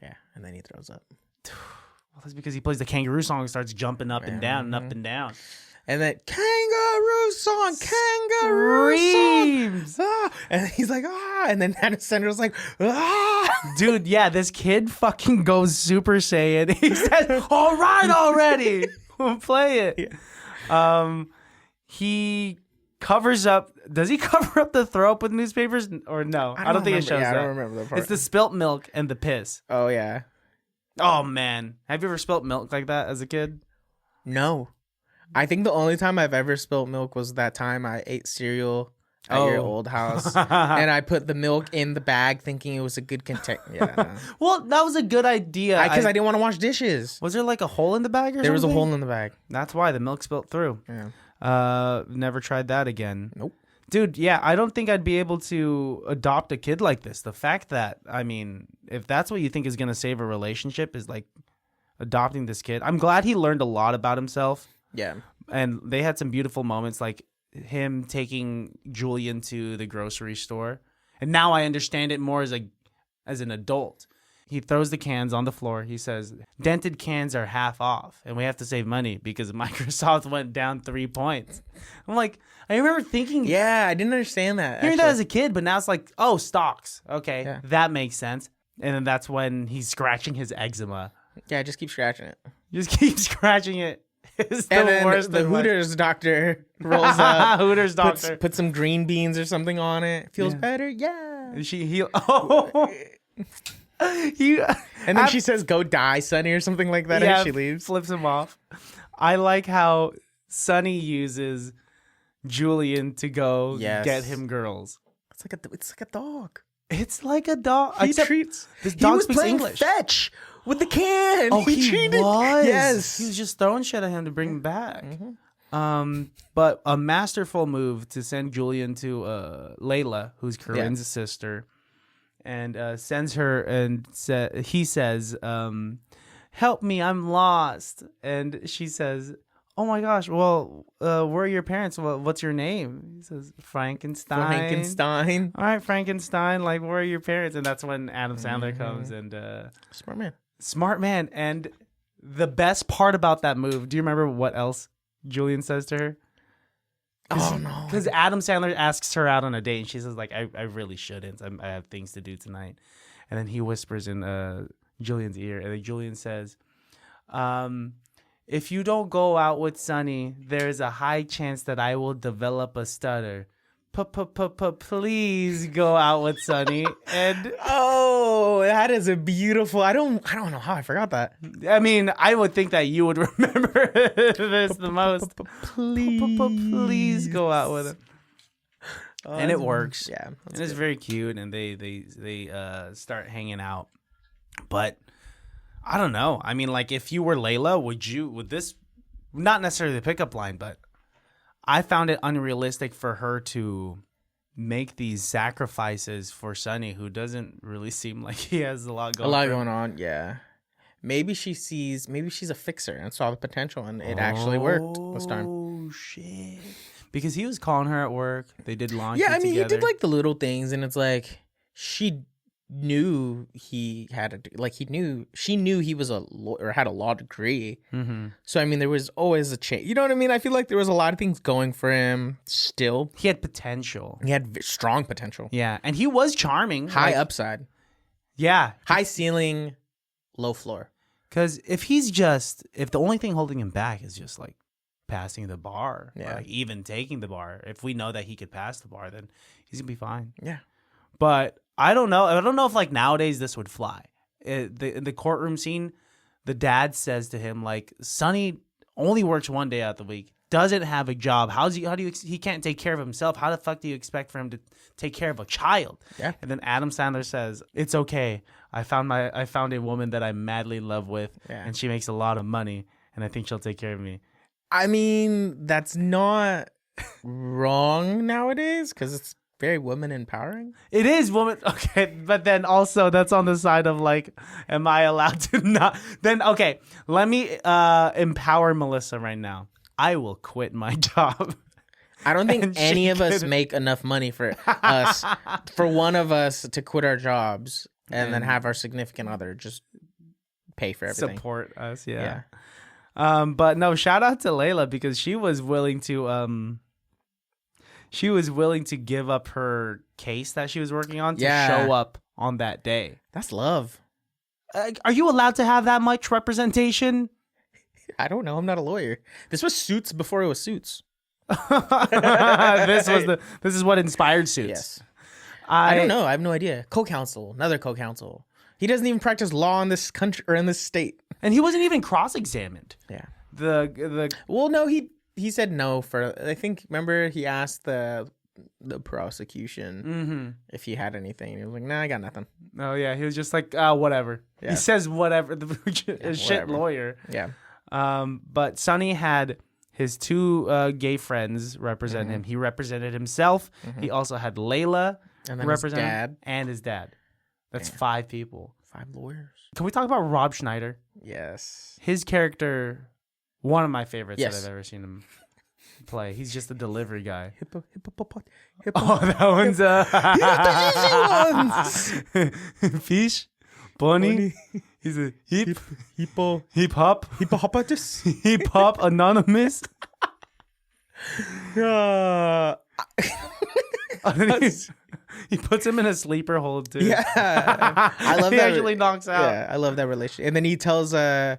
Yeah. And then he throws up. Well, that's because he plays the Kangaroo Song and starts jumping up and down and up and down. And then Kangaroo Song, Kangaroo Screams. Song. Ah. And he's like, ah. And then Adam Sandler's like, ah. Dude, yeah, this kid fucking goes Super Saiyan. He says, all right already. We'll play it. Yeah. He covers up. Does he cover up the throw up with newspapers or no? I don't think it shows that. I don't remember that part. It's the spilt milk and the piss. Oh, yeah. Oh man, have you ever spilt milk like that as a kid? No. I think the only time I've ever spilt milk was that time I ate cereal at your old house, and I put the milk in the bag thinking it was a good container. Yeah. No. Well, that was a good idea. Because I didn't want to wash dishes. Was there like a hole in the bag or something? There was a hole in the bag. That's why the milk spilt through. Yeah. Never tried that again. Nope. Dude, yeah, I don't think I'd be able to adopt a kid like this. The fact that, I mean, if that's what you think is going to save a relationship is like adopting this kid. I'm glad he learned a lot about himself. Yeah. And they had some beautiful moments like him taking Julian to the grocery store. And now I understand it more as an adult. He throws the cans on the floor. He says, dented cans are half off, and we have to save money because Microsoft went down 3 points. I'm like, I remember thinking... Yeah, I didn't understand that. Hearing that as a kid, but now it's like, oh, stocks. Okay, that makes sense. And then that's when he's scratching his eczema. Yeah, just keep scratching it. Just keep scratching it. It's and then the Hooters doctor rolls up. Hooters doctor. Put some green beans or something on it. Feels better? Yeah. And and then she says, go die, Sonny, or something like that, and she leaves. Flips him off. I like how Sonny uses Julian to go get him girls. It's like a dog. It's like a dog. This dog speaks English. Fetch with the can. Oh, he was. Yes. He was just throwing shit at him to bring him back. But a masterful move to send Julian to Layla, who's Corinne's sister. And sends her and he says, help me, I'm lost. And she says, oh my gosh, well, where are your parents? Well, what's your name? He says, Frankenstein. All right, Frankenstein, like, where are your parents? And that's when Adam Sandler comes and... Smart man. And the best part about that move, do you remember what else Julian says to her? Oh, no. Because Adam Sandler asks her out on a date, and she says, like, I really shouldn't. I have things to do tonight. And then he whispers in Julian's ear, and then Julian says, if you don't go out with Sonny, there's a high chance that I will develop a stutter. Please go out with Sonny. And that is a beautiful. I don't know how I forgot that. I mean, I would think that you would remember this the most. Please go out with him. And it works. Yeah, and it's very cute, and they start hanging out. But I don't know. I mean, like, if you were Layla, would this, not necessarily the pickup line, but I found it unrealistic for her to make these sacrifices for Sonny, who doesn't really seem like he has a lot going on. Yeah. Maybe she's a fixer and saw the potential, and it actually worked this time. Oh, shit. Because he was calling her at work. They did laundry together. He did like the little things, and it's like she knew he had she knew he was a lawyer, had a law degree. Mm-hmm. So I mean, there was always a chance. You know what I mean? I feel like there was a lot of things going for him. Still, he had potential. He had strong potential. Yeah, and he was charming. High upside. Yeah, high ceiling, low floor. Because if the only thing holding him back is just like passing the bar, like even taking the bar, if we know that he could pass the bar, then he's gonna be fine. Yeah, but I don't know if like nowadays this would fly. In the courtroom scene, the dad says to him, like, Sonny only works one day out of the week, doesn't have a job. He can't take care of himself. How the fuck do you expect for him to take care of a child? Yeah. And then Adam Sandler says, it's okay. I found a woman that I'm madly in love with, and she makes a lot of money, and I think she'll take care of me. I mean, that's not wrong nowadays, because it's very woman empowering. It is woman. Okay, but then also that's on the side of like, am I allowed to not? Then okay, let me empower Melissa right now. I will quit my job. I don't think any of us make enough money for us, for one of us to quit our jobs and then have our significant other just pay for everything. Support us, yeah. But no, shout out to Layla, because she was willing to give up her case that she was working on to show up on that day. That's love. Are you allowed to have that much representation? I don't know. I'm not a lawyer. This was Suits before it was Suits. This is what inspired Suits. Yes. I don't know. I have no idea. Co-counsel, another co-counsel. He doesn't even practice law in this country or in this state. And he wasn't even cross-examined. Yeah. Well, no, he said no for. I think. Remember, he asked the prosecution if he had anything. He was like, "Nah, I got nothing." Oh yeah, he was just like, whatever. Yeah. He says whatever. Shit lawyer. Yeah. But Sonny had his two gay friends represent him. He represented himself. He also had Layla and then represent his dad and his dad. That's 5 people. 5 lawyers. Can we talk about Rob Schneider? Yes. His character, one of my favorites that I've ever seen him play. He's just a delivery guy. Oh, that one's fish, bunny. He's a hip hop anonymous. He puts him in a sleeper hold too. Yeah, I love he that. He actually knocks out. Yeah, I love that relationship. And then he tells what's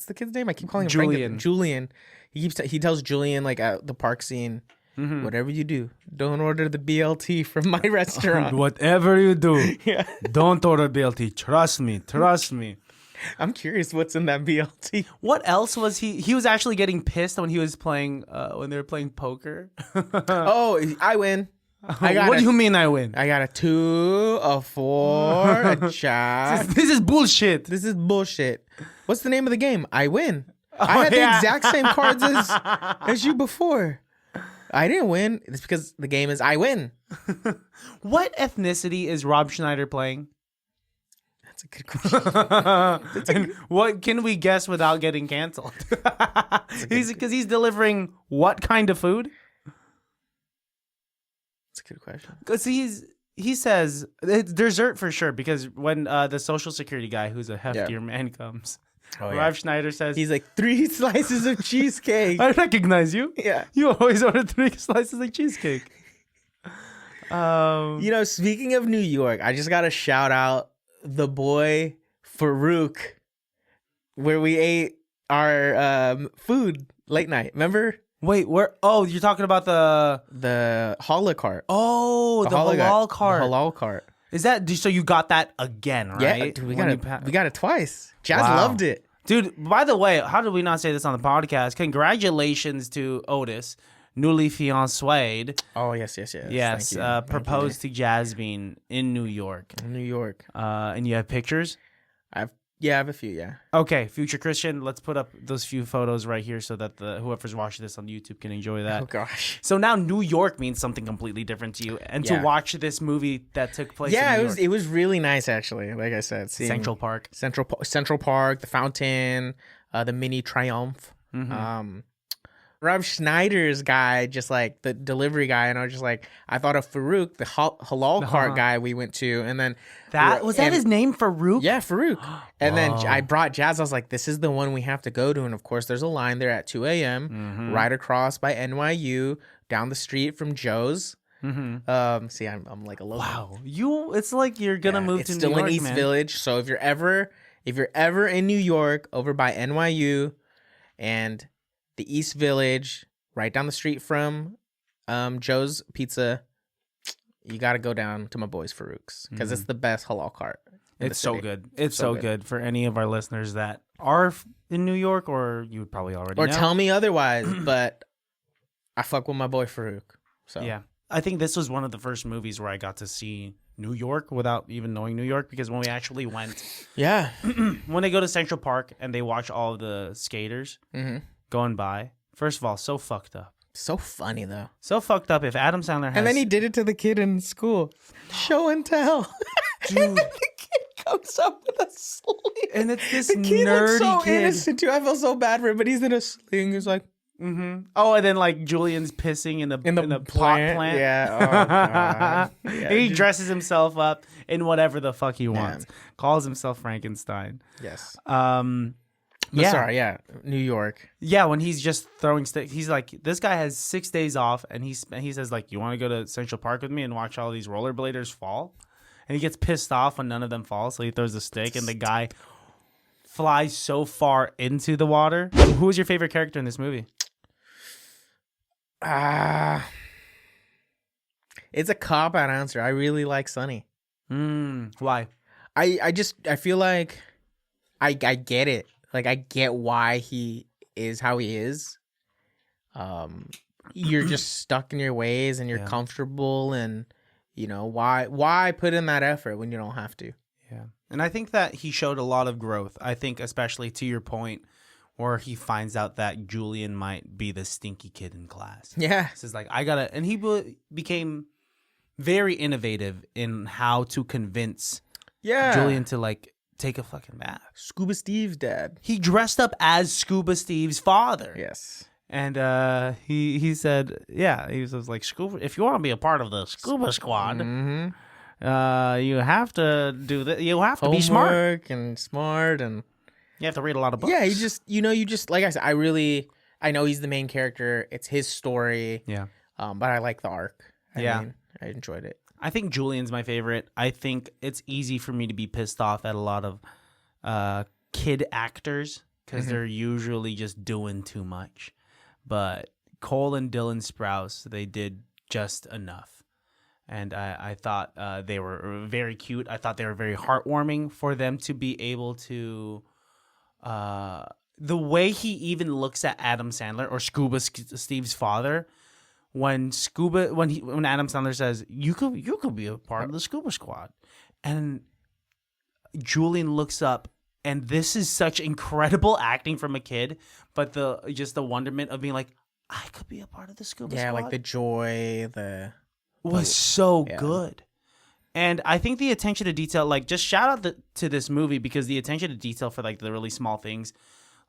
the kid's name? I keep calling him Julian. Julian. He tells Julian like at the park scene, whatever you do, don't order the BLT from my restaurant. Whatever you do, don't order BLT. Trust me. I'm curious what's in that BLT. What else was he? He was actually getting pissed when he was playing when they were playing poker. Oh, I win. What do you mean I win? I got a 2, a 4, a jack. This is bullshit. What's the name of the game? I win. I had the exact same cards as you before. I didn't win. It's because the game is I win. What ethnicity is Rob Schneider playing? That's a good question. And what can we guess without getting canceled? He's delivering what kind of food? That's a good question. Because he says it's dessert for sure. Because when the Social Security guy, who's a heftier man, comes, Rob Schneider says he's like 3 slices of cheesecake. I recognize you. Yeah, you always order 3 slices of cheesecake. Speaking of New York, I just gotta shout out the boy Farouk, where we ate our food late night. Remember? Wait, where? Oh, you're talking about the halal cart. Oh, the halal cart. The halal cart. Is that so? You got that again, right? Yeah, dude, we got it twice. Jazz loved it, dude. By the way, how did we not say this on the podcast? Congratulations to Otis, newly fiancéed. Oh yes. Yes, proposed to Jasmine in New York. And you have pictures. I have a few, yeah. Okay, future Christian, let's put up those few photos right here so that whoever's watching this on YouTube can enjoy that. Oh, gosh. So now New York means something completely different to you. And to watch this movie that took place in New York. it was really nice, actually. Like I said. Central Park, the fountain, the mini Triumph. Rob Schneider's guy, just like the delivery guy, and I was just like, I thought of Farouk, the halal cart guy we went to, and then that his name, Farouk? Yeah, Farouk. And then I brought Jazz. I was like, this is the one we have to go to, and of course, there's a line there at 2 a.m. Right across by NYU, down the street from Joe's. See, I'm like a local. Wow, it's like you're gonna move to New York, still in East Village. So if you're ever in New York, over by NYU, and the East Village, right down the street from Joe's Pizza, you got to go down to my boys Farouk's because it's the best halal cart. It's so good. It's so good for any of our listeners that are in New York, or you would probably already know. Tell me otherwise, but I fuck with my boy Farouk. So yeah, I think this was one of the first movies where I got to see New York without even knowing New York, because when we actually went, when they go to Central Park and they watch all of the skaters going by, first of all, so fucked up. So funny though. So fucked up. If Adam Sandler has... And then he did it to the kid in school. Show and tell. Dude. And then the kid comes up with a sling. And it's this the kid nerdy looks so kid. innocent too. I feel so bad for him, but he's in a sling. He's like, Oh, and then like Julian's pissing in the pot plant. Yeah. Oh, God. Yeah. He dresses himself up in whatever the fuck he wants. Calls himself Frankenstein. Yes. Yeah. New York. Yeah, when he's just throwing sticks, he's like, this guy has 6 days off, and he says like, you want to go to Central Park with me and watch all these rollerbladers fall? And he gets pissed off when none of them fall, so he throws a stick, and the guy flies so far into the water. Who was your favorite character in this movie? It's a cop-out answer. I really like Sonny. Why? I feel like I get it. Like, I get why he is how he is. You're just stuck in your ways and you're comfortable, and why put in that effort when you don't have to? Yeah. And I think that he showed a lot of growth. I think especially to your point where he finds out that Julian might be the stinky kid in class. Yeah. So it's like, and he became very innovative in how to convince Julian to like take a fucking bath. Scuba Steve's dad. He dressed up as Scuba Steve's father. Yes. And he said, he was like, Scuba, if you want to be a part of the Scuba Squad, you have to do that. You have to be smart and smart, and you have to read a lot of books. Yeah, you just like I said, I know he's the main character. It's his story. Yeah. But I like the arc. I mean, I enjoyed it. I think Julian's my favorite. I think it's easy for me to be pissed off at a lot of kid actors because they're usually just doing too much. But Cole and Dylan Sprouse, they did just enough. And I thought they were very cute. I thought they were very heartwarming for them to be able to... the way he even looks at Adam Sandler or Scuba Steve's father... When Adam Sandler says you could be a part of the Scuba Squad, and Julian looks up, and this is such incredible acting from a kid, but the wonderment of being like, I could be a part of the Scuba Squad. Yeah, like the joy, was so good. And I think the attention to detail, like, just shout out to this movie because the attention to detail for like the really small things,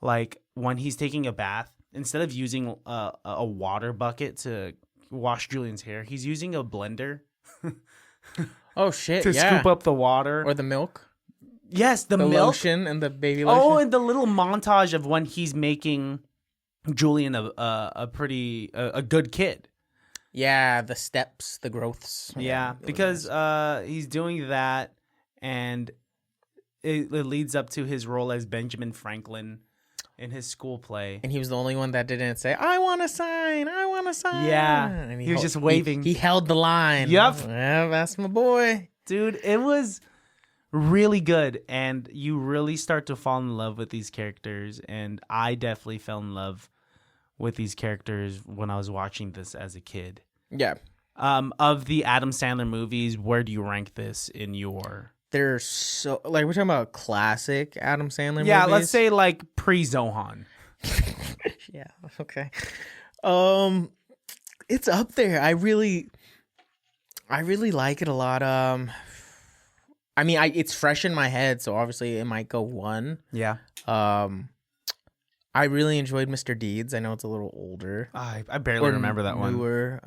like when he's taking a bath. Instead of using a water bucket to wash Julian's hair, he's using a blender. Oh, shit. To scoop up the water. Or the milk. Yes, the milk. Lotion and the baby lotion. Oh, and the little montage of when he's making Julian a good kid. Yeah, the steps, the growths. Yeah, because he's doing that, and it leads up to his role as Benjamin Franklin in his school play. And he was the only one that didn't say, I want to sign. Yeah. And he was just waving. He held the line. Yep. Yeah, that's my boy. Dude, it was really good. And you really start to fall in love with these characters. And I definitely fell in love with these characters when I was watching this as a kid. Yeah. Of the Adam Sandler movies, where do you rank this in your... They're so, like, we're talking about classic Adam Sandler movies. Yeah, let's say like pre-Zohan. Yeah, okay. It's up there. I really like it a lot. I mean, it's fresh in my head, so obviously it might go 1. Yeah. I really enjoyed Mr. Deeds. I know it's a little older. I barely remember that one. Newer.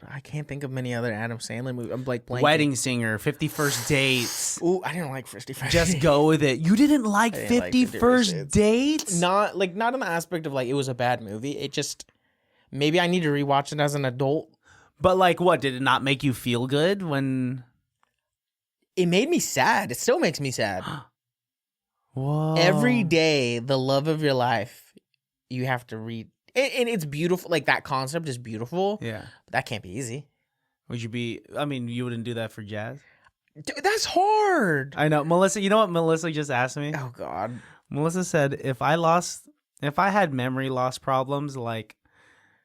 I can't think of many other Adam Sandler movies. I'm like blanking. Wedding Singer, 50 First Dates. Ooh, I didn't like 50 First Dates. Just go with it. You didn't like 50 First Dates? Not in the aspect of like it was a bad movie. It just, maybe I need to rewatch it as an adult. But like what? Did it not make you feel good when... It made me sad. It still makes me sad. Whoa. Every day, the love of your life, you have to read. And it's beautiful. Like, that concept is beautiful. Yeah. But that can't be easy. Would you be... I mean, you wouldn't do that for jazz? Dude, that's hard. I know. Melissa, you know what Melissa just asked me? Oh, God. Melissa said, if I had memory loss problems, like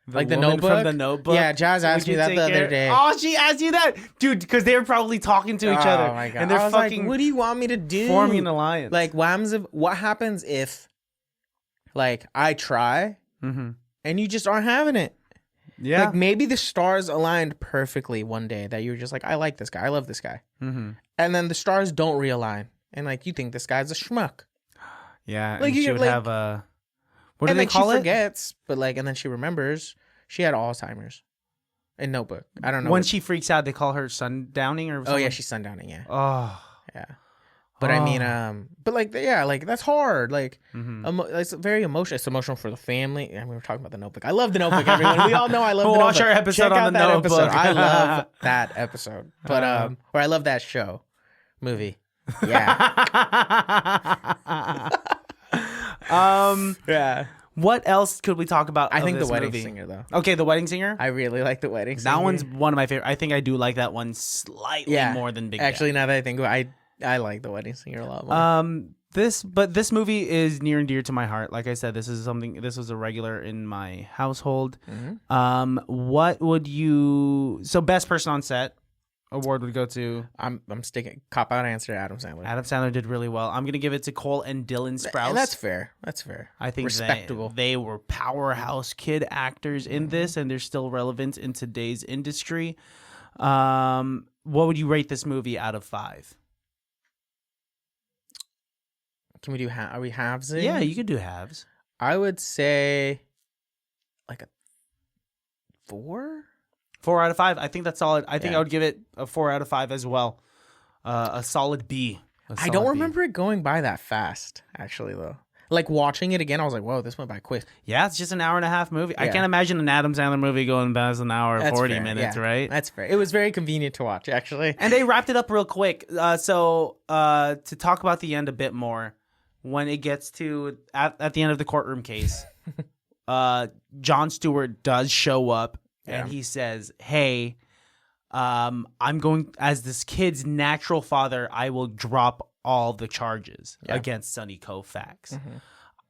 the Notebook? From The Notebook. Yeah, Jazz asked me that the other day. Oh, she asked you that? Dude, because they were probably talking to each other. Oh, my God. And they're fucking... Like, what do you want me to do? Forming an alliance. Like, what happens if, like, I try... Mm-hmm. And you just aren't having it. Yeah. Like, maybe the stars aligned perfectly one day that you're just like, I like this guy. I love this guy. Mm-hmm. And then the stars don't realign. And, like, you think this guy's a schmuck. Yeah. Like, and she would have a... What do they call it? She forgets. But, like, and then she remembers. She had Alzheimer's. In Notebook. I don't know. When she freaks out, they call her sundowning or something? Oh, yeah. She's sundowning, yeah. Oh. Yeah. But I mean, but like, yeah, like that's hard. Like, it's very emotional. It's emotional for the family. I mean, we're talking about The Notebook. I love The Notebook, everyone. We all know I love The Notebook. Watch our episode on The Notebook. Episode. I love that episode. But, or I love that show. Movie. Yeah. Yeah. What else could we talk about? I think The Wedding movie? Singer, though. Okay, The Wedding Singer. I really like The Wedding Singer. That one's one of my favorite. I think I do like that one slightly more than Big Actually, Daddy. now that I think about it, I like The Wedding Singer a lot more. This movie is near and dear to my heart. Like I said, this was a regular in my household. Mm-hmm. What would you? So best person on set award would go to. I'm sticking cop out answer. Adam Sandler. Adam Sandler did really well. I'm gonna give it to Cole and Dylan Sprouse. That's fair. I think respectable. They were powerhouse kid actors in this, and they're still relevant in today's industry. What would you rate this movie out of 5? Can we do? Are we halvesing? Yeah, you could do halves. I would say like a 4. 4 out of 5. I think that's solid. I think Yeah. I would give it a 4 out of 5 as well. A solid B. I don't remember it going by that fast, actually, though. Like watching it again, I was like, "Whoa, this went by quick." Yeah, it's just an hour and a half movie. I Yeah. can't imagine an Adam Sandler movie going past an hour and 40 fair, minutes, yeah. right? That's fair. It was very convenient to watch, actually. And they wrapped it up real quick. So to talk about the end a bit more, when it gets to at the end of the courtroom case, Jon Stewart does show up and he says, "Hey, I'm going as this kid's natural father. I will drop all the charges against Sonny Koufax." Mm-hmm.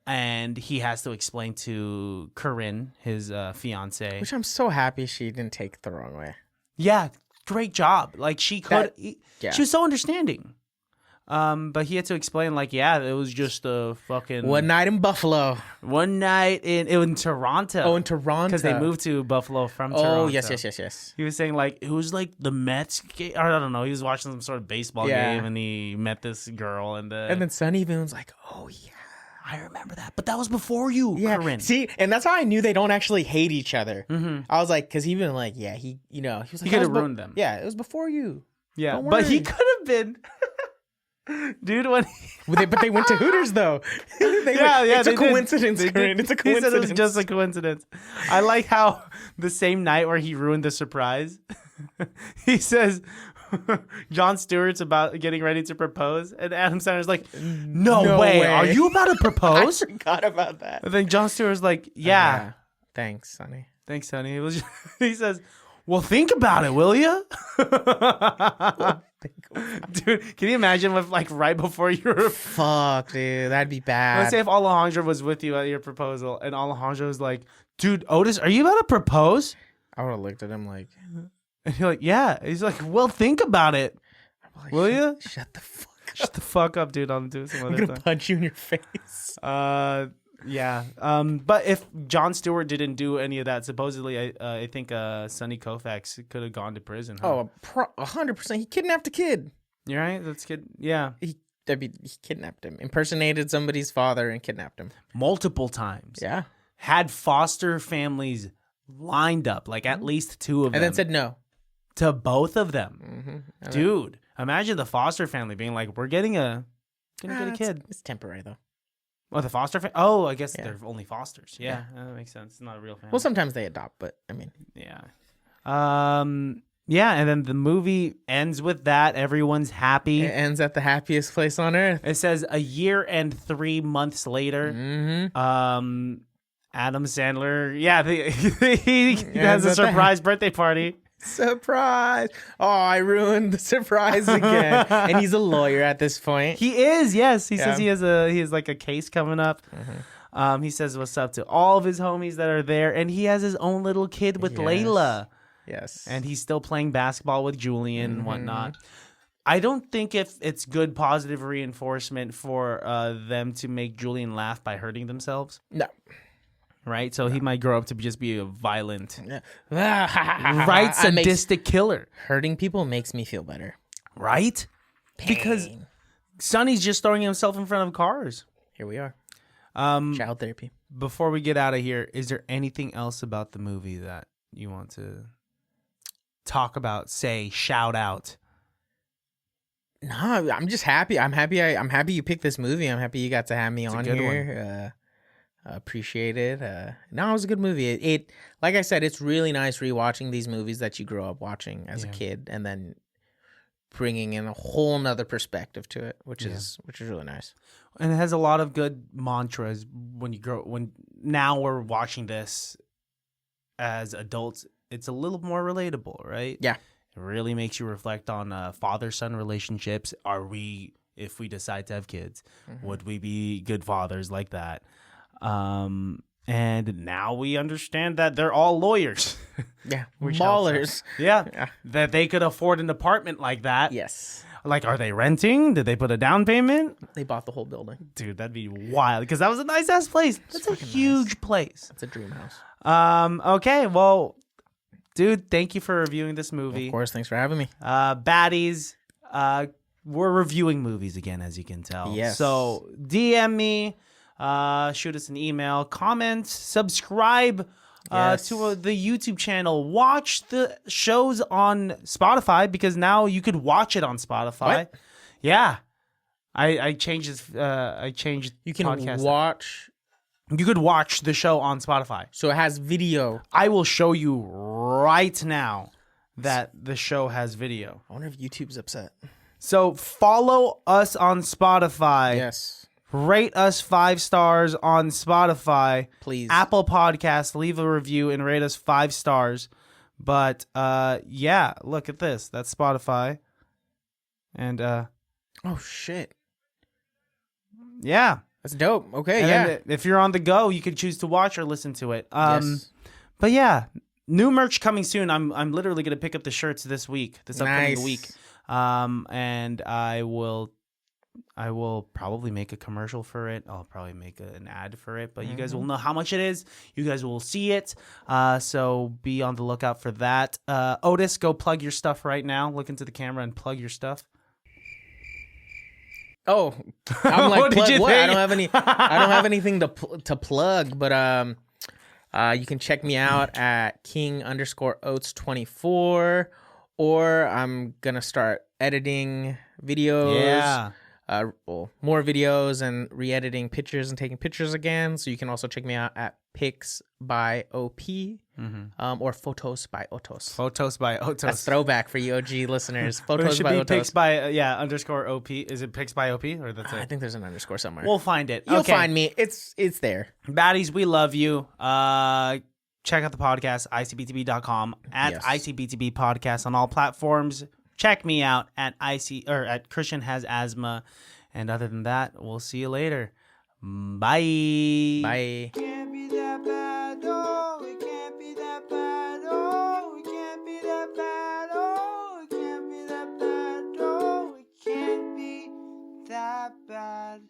And he has to explain to Corinne, his fiance, Which I'm so happy she didn't take it the wrong way. yeah, great job. Like she could, yeah. she was so understanding. But he had to explain, like, yeah, it was just a fucking One night in Buffalo. one night in Toronto. Oh, in Toronto. Because they moved to Buffalo from Toronto. Oh, yes. He was saying, like, it was like the Mets game. Or I don't know. He was watching some sort of baseball game and he met this girl. And then Sonny even was like, "Oh, yeah. I remember that. But that was before you, Corinne. See, and that's how I knew they don't actually hate each other. Mm-hmm. I was like, because he been like, yeah, he was like, he could have ruined them. Yeah, it was before you. Yeah, don't but worry. he could have been. Dude, when but they went to Hooters though. It's a coincidence. Corinne. It's a coincidence. He said it was just a coincidence. I like how the same night where he ruined the surprise, he says Jon Stewart's about getting ready to propose, and Adam Sandler's like, "No way. Are you about to propose?" I forgot about that. And then Jon Stewart's like, "Yeah, thanks, Sonny. Thanks, Sonny." It was. He says, "Well, think about it, will you?" Dude, can you imagine if, like, right before you were... Fuck, dude, that'd be bad. Let's say if Alejandro was with you at your proposal, and Alejandro was like, "Dude, Otis, are you about to propose?" I would have looked at him like... And you're like, "Yeah." He's like, "Well, think about it. Like, will you?" Shut the fuck up. Shut the fuck up, dude. I'll do it some other I'm gonna time. punch you in your face. Yeah. But if Jon Stewart didn't do any of that, supposedly, I think Sonny Koufax could have gone to prison. Huh? Oh, 100%. He kidnapped a kid. You're right. That's good. Yeah. He kidnapped him, impersonated somebody's father, and kidnapped him Multiple times. Yeah. Had foster families lined up, like at least 2 of them. And then said no to both of them. Mm-hmm. Dude, imagine the foster family being like, "We're getting a kid." It's temporary though. Oh, the foster family? Oh, I guess they're only fosters. Yeah, that makes sense. It's not a real family. Well, sometimes they adopt, but I mean, yeah. Yeah, and then the movie ends with that. Everyone's happy. it ends at the happiest place on earth. It says a year and 3 months later. Mm-hmm. Adam Sandler, he has a surprise birthday party. Surprise! Oh, I ruined the surprise again. And he's a lawyer at this point. He is, yes. He says he has like a case coming up. Mm-hmm. He says what's up to all of his homies that are there, and he has his own little kid with Layla. Yes. And he's still playing basketball with Julian and whatnot. I don't think if it's good positive reinforcement for them to make Julian laugh by hurting themselves. No. Right? So he might grow up to just be a violent, right? Sadistic killer. Hurting people makes me feel better. Right? Pain. Because Sonny's just throwing himself in front of cars. Here we are. Child therapy. Before we get out of here, is there anything else about the movie that you want to talk about, say, shout out? No, I'm just happy. I'm happy you picked this movie. I'm happy you got to have me on here. Appreciate it. No, it was a good movie. It like I said, it's really nice rewatching these movies that you grow up watching as a kid, and then bringing in a whole nother perspective to it, which is really nice. And it has a lot of good mantras when now we're watching this as adults. It's a little more relatable, right? Yeah. It really makes you reflect on father-son relationships. If we decide to have kids, would we be good fathers like that? And now we understand that they're all lawyers. Yeah, ballers. Yeah, that they could afford an apartment like that. Yes. Like, are they renting? Did they put a down payment? They bought the whole building. Dude, that'd be wild because that was a nice-ass place. That's a huge place. It's a dream house. Okay, well, dude, thank you for reviewing this movie. Of course, thanks for having me. Baddies, we're reviewing movies again, as you can tell. Yes. So DM me, shoot us an email, comment, subscribe to the YouTube channel. Watch the shows on Spotify because now you could watch it on Spotify. What? Yeah, I changed this. I changed. You can podcast. watch. You could watch the show on Spotify. So it has video. I will show you right now that the show has video. I wonder if YouTube's upset. So follow us on Spotify. Yes. Rate us 5 stars on Spotify. Please. Apple Podcasts, leave a review and rate us 5 stars. But yeah, look at this. That's Spotify. And oh shit. Yeah. That's dope. Okay, and yeah. then if you're on the go, you could choose to watch or listen to it. Yes. But yeah, new merch coming soon. I'm literally gonna pick up the shirts this upcoming week. And I will probably make a commercial for it. I'll probably make an ad for it, but you guys will know how much it is. You guys will see it. So be on the lookout for that. Otis, go plug your stuff right now. Look into the camera and plug your stuff. Oh, I'm like, What did plug you what? think? I don't have anything to plug, but you can check me out at King_Oats24, or I'm gonna start editing videos. Yeah. More videos and re-editing pictures and taking pictures again. So you can also check me out at Pics by OP, or Photos by Otos. Photos by Otos. That's throwback for you OG listeners. It Photos should by be Otos. Pics by _OP. Is it Pics by OP or that's I it? think there's an underscore somewhere. We'll find it. You'll Okay. find me. It's there. Baddies, we love you. Check out the podcast, icbtb.com, at Yes. ICBTB podcast on all platforms. Check me out at Christian Has Asthma. And other than that, we'll see you later. Bye. Bye. Can't be that bad, oh, it can't be that bad, oh, it can't be that bad, oh, it can't be that bad, oh, it can't be that bad.